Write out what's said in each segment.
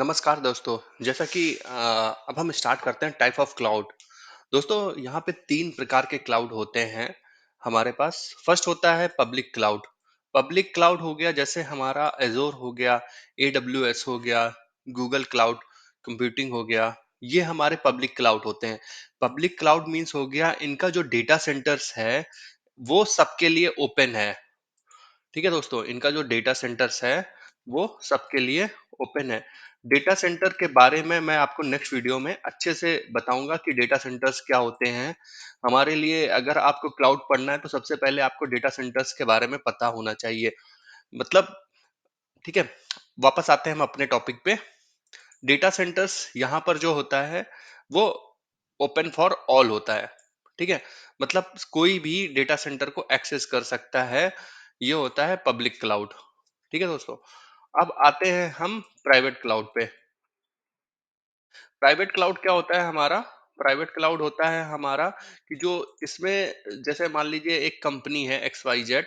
नमस्कार दोस्तों। जैसा कि अब हम स्टार्ट करते हैं टाइप ऑफ क्लाउड। दोस्तों, यहाँ पे 3 प्रकार के क्लाउड होते हैं हमारे पास। फर्स्ट होता है पब्लिक क्लाउड। पब्लिक क्लाउड हो गया जैसे हमारा एज़ोर हो गया, एडब्ल्यूएस हो गया, गूगल क्लाउड कंप्यूटिंग हो गया, ये हमारे पब्लिक क्लाउड होते हैं। पब्लिक क्लाउड मीन्स हो गया इनका जो डेटा सेंटर्स है, वो सबके लिए ओपन है। ठीक है दोस्तों, इनका जो डेटा सेंटर्स है वो सबके लिए ओपन है। डेटा सेंटर के बारे में मैं आपको नेक्स्ट वीडियो में अच्छे से बताऊंगा कि डेटा सेंटर्स क्या होते हैं। हमारे लिए अगर आपको क्लाउड पढ़ना है तो सबसे पहले आपको डेटा सेंटर्स के बारे में पता होना चाहिए। मतलब, ठीक है, वापस आते हैं हम अपने टॉपिक पे। डेटा सेंटर्स यहाँ पर जो होता है वो ओपन फॉर ऑल होता है। ठीक है, मतलब कोई भी डेटा सेंटर को एक्सेस कर सकता है। ये होता है पब्लिक क्लाउड। ठीक है दोस्तों, अब आते हैं हम प्राइवेट क्लाउड पे। प्राइवेट क्लाउड क्या होता है हमारा? प्राइवेट क्लाउड होता है हमारा कि जो इसमें, जैसे मान लीजिए एक कंपनी है एक्स वाई जेड,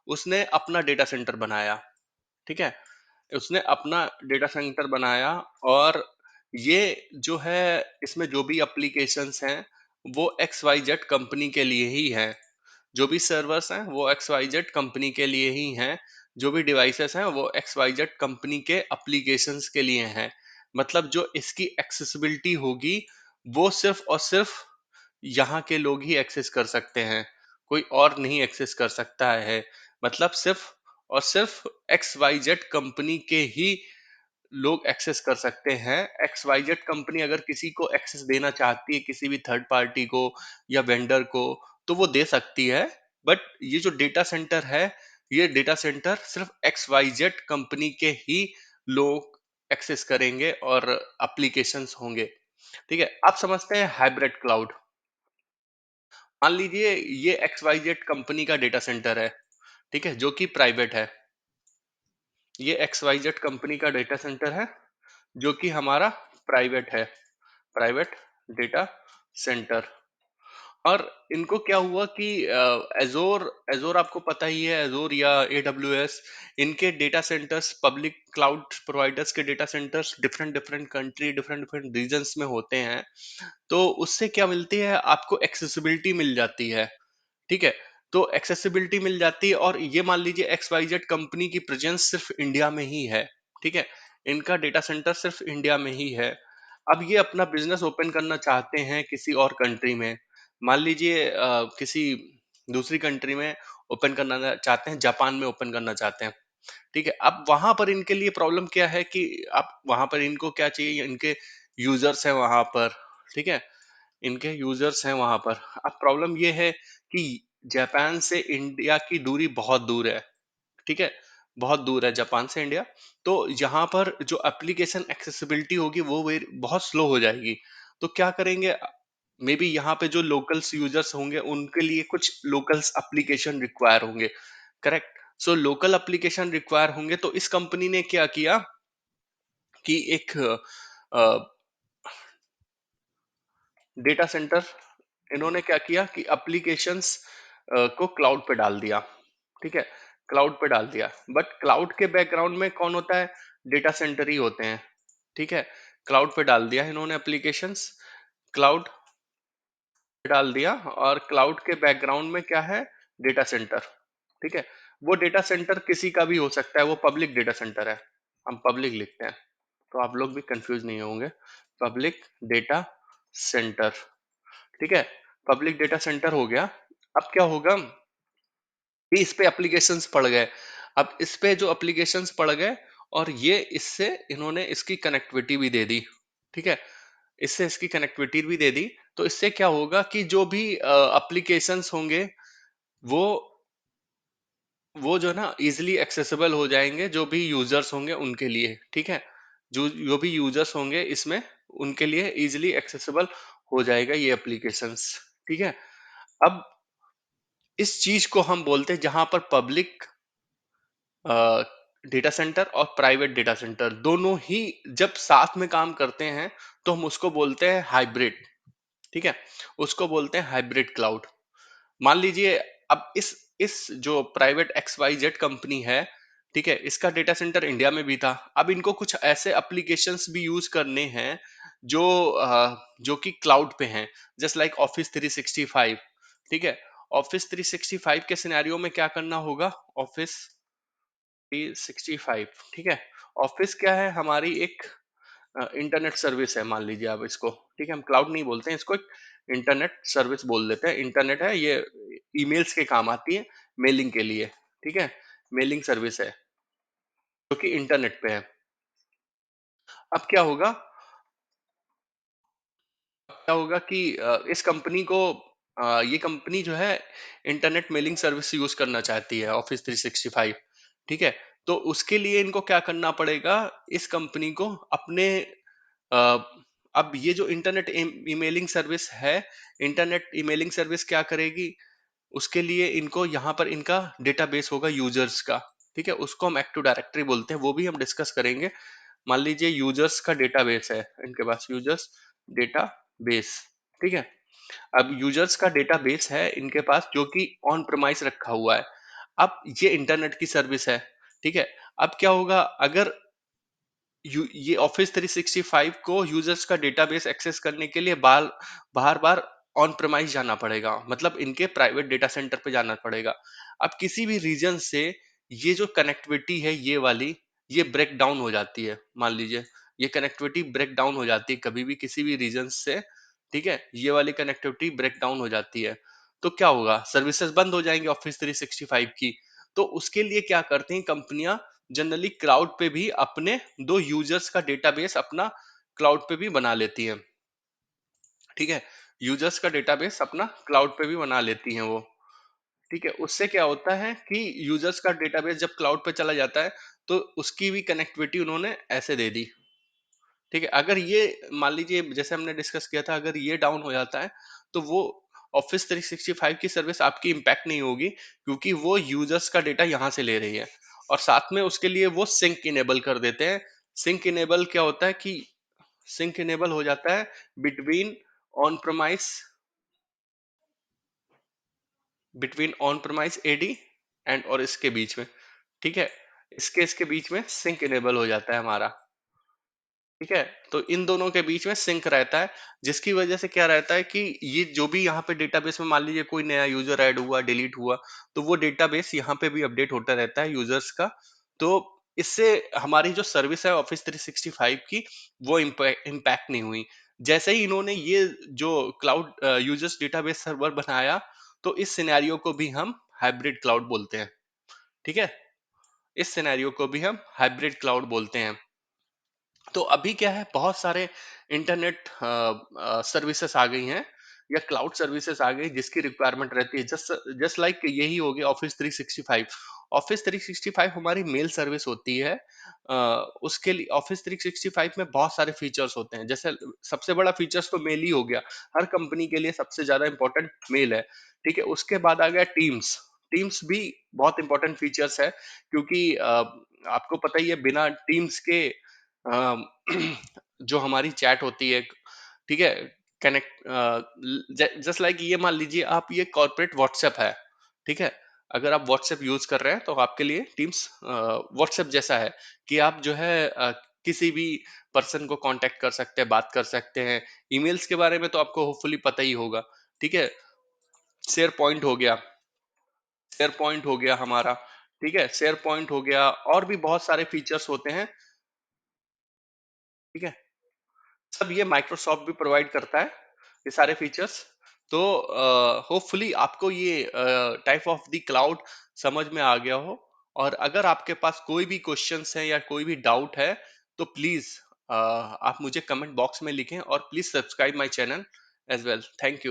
उसने अपना डेटा सेंटर बनाया। ठीक है, उसने अपना डेटा सेंटर बनाया और ये जो है, इसमें जो भी एप्लीकेशंस हैं वो एक्स वाई जेड कंपनी के लिए ही हैं। जो भी सर्वर्स हैं वो एक्स वाई जेड कंपनी के लिए ही हैं। जो भी डिवाइसेस हैं वो एक्स वाई जेड कंपनी के एप्लीकेशंस के लिए हैं। मतलब जो इसकी एक्सेसिबिलिटी होगी वो सिर्फ और सिर्फ यहाँ के लोग ही एक्सेस कर सकते हैं, कोई और नहीं एक्सेस कर सकता है। मतलब सिर्फ और सिर्फ एक्स वाई जेड कंपनी के ही लोग एक्सेस कर सकते हैं। एक्स वाई जेड कंपनी अगर किसी को एक्सेस देना चाहती है, किसी भी थर्ड पार्टी को या वेंडर को, तो वो दे सकती है। बट ये जो डेटा सेंटर है, ये डेटा सेंटर सिर्फ एक्स वाई जेड कंपनी के ही लोग एक्सेस करेंगे और एप्लीकेशंस होंगे। ठीक है, आप समझते हैं हाइब्रिड क्लाउड। मान लीजिए ये एक्स वाई जेड कंपनी का डेटा सेंटर है, ठीक है, जो कि प्राइवेट है। ये एक्स वाई जेड कंपनी का डेटा सेंटर है जो कि हमारा प्राइवेट है, प्राइवेट डेटा सेंटर। और इनको क्या हुआ कि एजोर एजोर आपको पता ही है, एजोर या एडब्ल्यूएस, इनके data centres, public cloud providers के data centres different different country, different different regions में होते हैं। तो उससे क्या मिलती है आपको? एक्सेसिबिलिटी मिल जाती है। ठीक है, तो एक्सेसिबिलिटी मिल जाती है। और ये मान लीजिए एक्स वाई जेड कंपनी की प्रेजेंस सिर्फ इंडिया में ही है। ठीक है, इनका डेटा सेंटर सिर्फ इंडिया में ही है। अब ये अपना बिजनेस ओपन करना चाहते हैं किसी और कंट्री में। मान लीजिए किसी दूसरी कंट्री में ओपन करना चाहते हैं, जापान में ओपन करना चाहते हैं। ठीक है, अब वहां पर इनके लिए प्रॉब्लम क्या है कि आप वहां पर इनको क्या चाहिए? इनके यूजर्स हैं वहां पर। ठीक है, इनके यूजर्स हैं वहां पर। अब प्रॉब्लम ये है कि जापान से इंडिया की दूरी बहुत दूर है। ठीक है, बहुत दूर है जापान से इंडिया। तो यहाँ पर जो एप्लीकेशन एक्सेसिबिलिटी होगी वो बहुत स्लो हो जाएगी। तो क्या करेंगे? मे बी यहाँ पे जो लोकल्स यूजर्स होंगे उनके लिए कुछ लोकल्स एप्लीकेशन रिक्वायर होंगे। Correct. So local application require होंगे तो इस कंपनी ने क्या किया कि एक डेटा सेंटर, इन्होंने क्या किया कि एप्लीकेशंस को क्लाउड पे डाल दिया। ठीक है, क्लाउड पे डाल दिया। बट क्लाउड के बैकग्राउंड में कौन होता है? डेटा सेंटर ही होते हैं। ठीक है, क्लाउड पे डाल दिया इन्होंने एप्लीकेशंस, क्लाउड पे डाल दिया। और क्लाउड के बैकग्राउंड में क्या है? Data centre. ठीक है, वो डेटा सेंटर किसी का भी हो सकता है, वो पब्लिक डेटा सेंटर है। हम पब्लिक लिखते हैं तो आप लोग भी कंफ्यूज नहीं होंगे। Public data centre. ठीक है, पब्लिक डेटा सेंटर हो गया। अब क्या होगा कि इस पे एप्लीकेशंस पड़ गए। अब इस पे जो एप्लीकेशंस पड़ गए, और ये इससे इन्होंने इसकी कनेक्टिविटी भी दे दी। ठीक है, इससे इसकी कनेक्टिविटी भी दे दी। तो इससे क्या होगा कि जो भी एप्लीकेशंस होंगे वो वो जो है ना इजिली एक्सेसिबल हो जाएंगे, जो भी यूजर्स होंगे उनके लिए। ठीक है, जो जो भी यूजर्स होंगे इसमें, उनके लिए इजिली एक्सेसिबल हो जाएगा ये एप्लीकेशंस। ठीक है, अब इस चीज को हम बोलते हैं, जहां पर पब्लिक डेटा सेंटर और प्राइवेट डेटा सेंटर दोनों ही जब साथ में काम करते हैं तो हम उसको बोलते हैं हाइब्रिड। ठीक है, उसको बोलते हैं हाइब्रिड क्लाउड। मान लीजिए अब इस जो private X Y Z company है, ठीक है, इसका डेटा सेंटर इंडिया में भी था। अब इनको कुछ ऐसे एप्लीकेशंस भी यूज करने हैं जो जो कि क्लाउड पे हैं, जस्ट लाइक ऑफिस 365। ठीक है, ऑफिस 365 के सिनेरियो में क्या करना होगा? ऑफिस 365, ठीक है। ऑफिस क्या है? हमारी एक इंटरनेट सर्विस है, मान लीजिए आप इसको। ठीक है, हम क्लाउड नहीं बोलते हैं इसको, एक इंटरनेट सर्विस बोल देते हैं। इंटरनेट है ये, ईमेल्स के काम आती है, मेलिंग के लिए। ठीक है, मेलिंग सर्विस है जो कि इंटरनेट पे है। अब क्या होगा? क्या होगा कि इस कंपनी को ये कंपनी जो है इंटरनेट मेलिंग सर्विस यूज करना चाहती है, ऑफिस 365। ठीक है, तो उसके लिए इनको क्या करना पड़ेगा? इस कंपनी को अपने अ, अब ये जो इंटरनेट ईमेलिंग सर्विस है, इंटरनेट ईमेलिंग सर्विस क्या करेगी? उसके लिए इनको यहाँ पर इनका डेटाबेस होगा यूजर्स का। ठीक है, उसको हम एक्टिव डायरेक्टरी बोलते हैं, वो भी हम डिस्कस करेंगे। मान लीजिए यूजर्स का डेटाबेस है इनके पास, यूजर्स डेटाबेस। ठीक है, अब यूजर्स का डेटाबेस है इनके पास जो कि ऑन प्रेमाइस रखा हुआ है। अब ये इंटरनेट की सर्विस है। ठीक है, अब क्या होगा? अगर ये ऑफिस 365 को यूजर्स का डेटाबेस एक्सेस करने के लिए बार बार ऑन प्रेमाइस जाना पड़ेगा, मतलब इनके प्राइवेट डेटा सेंटर पे जाना पड़ेगा। अब किसी भी रीजन से ये जो कनेक्टिविटी है ये वाली, ये ब्रेक डाउन हो जाती है। मान लीजिए ये कनेक्टिविटी ब्रेक डाउन हो जाती है कभी भी किसी भी रीजन से। ठीक है, ये वाली कनेक्टिविटी ब्रेक डाउन हो जाती है, तो क्या होगा? सर्विसेज बंद हो जाएंगे ऑफिस 365 की। तो उसके लिए क्या करती हैं कंपनियां? जनरली क्लाउड पे भी अपने दो यूजर्स का डेटाबेस अपना क्लाउड पे भी बना लेती हैं। ठीक है, यूजर्स का डेटाबेस अपना क्लाउड पे भी बना लेती हैं वो। ठीक है, उससे क्या होता है कि यूजर्स का डेटाबेस जब क्लाउड पे चला जाता है तो उसकी भी कनेक्टिविटी उन्होंने ऐसे दे दी। ठीक है, अगर ये मान लीजिए जैसे हमने डिस्कस किया था, अगर ये डाउन हो जाता है तो वो ऑफिस 365 की सर्विस आपकी इम्पैक्ट नहीं होगी, क्योंकि वो यूजर्स का डेटा यहाँ से ले रही है। और साथ में उसके लिए वो सिंक इनेबल कर देते हैं। सिंक इनेबल क्या होता है कि सिंक इनेबल हो जाता है between on premise between on premise AD and और इसके बीच में। ठीक है, इसके बीच में सिंक इनेबल हो जाता है हमारा। ठीक है, तो इन दोनों के बीच में सिंक रहता है, जिसकी वजह से क्या रहता है कि ये जो भी यहाँ पे डेटाबेस में मान लीजिए कोई नया यूजर ऐड हुआ, डिलीट हुआ, तो वो डेटाबेस यहाँ पे भी अपडेट होता रहता है यूजर्स का। तो इससे हमारी जो सर्विस है ऑफिस 365 की, वो इम्पैक्ट नहीं हुई। जैसे ही इन्होंने ये जो क्लाउड यूजर्स डेटाबेस सर्वर बनाया, तो इस सिनेरियो को भी हम हाइब्रिड क्लाउड बोलते हैं। ठीक है, इस सिनेरियो को भी हम हाइब्रिड क्लाउड बोलते हैं। तो अभी क्या है, बहुत सारे इंटरनेट सर्विसेज आ गई हैं या क्लाउड सर्विसेज आ गई जिसकी रिक्वायरमेंट रहती है, जस्ट जस्ट लाइक यही हो गया ऑफिस 365। ऑफिस 365 हमारी मेल सर्विस होती है। अ, उसके लिए ऑफिस 365 में बहुत सारे फीचर्स होते हैं। जैसे सबसे बड़ा फीचर्स तो मेल ही हो गया, हर कंपनी के लिए सबसे ज्यादा इंपॉर्टेंट मेल है। ठीक है, उसके बाद आ गया टीम्स। टीम्स भी बहुत इंपॉर्टेंट फीचर्स है, क्योंकि आपको पता ही है बिना टीम्स के अ, जो हमारी चैट होती है, ठीक है, कनेक्ट जस्ट लाइक ये मान लीजिए आप, ये कॉर्पोरेट व्हाट्सएप है। ठीक है, अगर आप व्हाट्सएप यूज कर रहे हैं तो आपके लिए टीम्स व्हाट्सएप जैसा है, कि आप जो है किसी भी पर्सन को कांटेक्ट कर सकते हैं, बात कर सकते हैं। ईमेल्स के बारे में तो आपको होपफुली पता ही होगा। ठीक है, शेयर पॉइंट हो गया, शेयर पॉइंट हो गया हमारा। ठीक है, शेयर पॉइंट हो गया, और भी बहुत सारे फीचर्स होते हैं। ठीक है, सब ये माइक्रोसॉफ्ट भी प्रोवाइड करता है, ये सारे फीचर्स। तो होपफुली आपको ये टाइप ऑफ द क्लाउड समझ में आ गया हो। और अगर आपके पास कोई भी क्वेश्चंस है या कोई भी डाउट है, तो प्लीज आप मुझे कमेंट बॉक्स में लिखें, और please subscribe my channel as well. Thank you.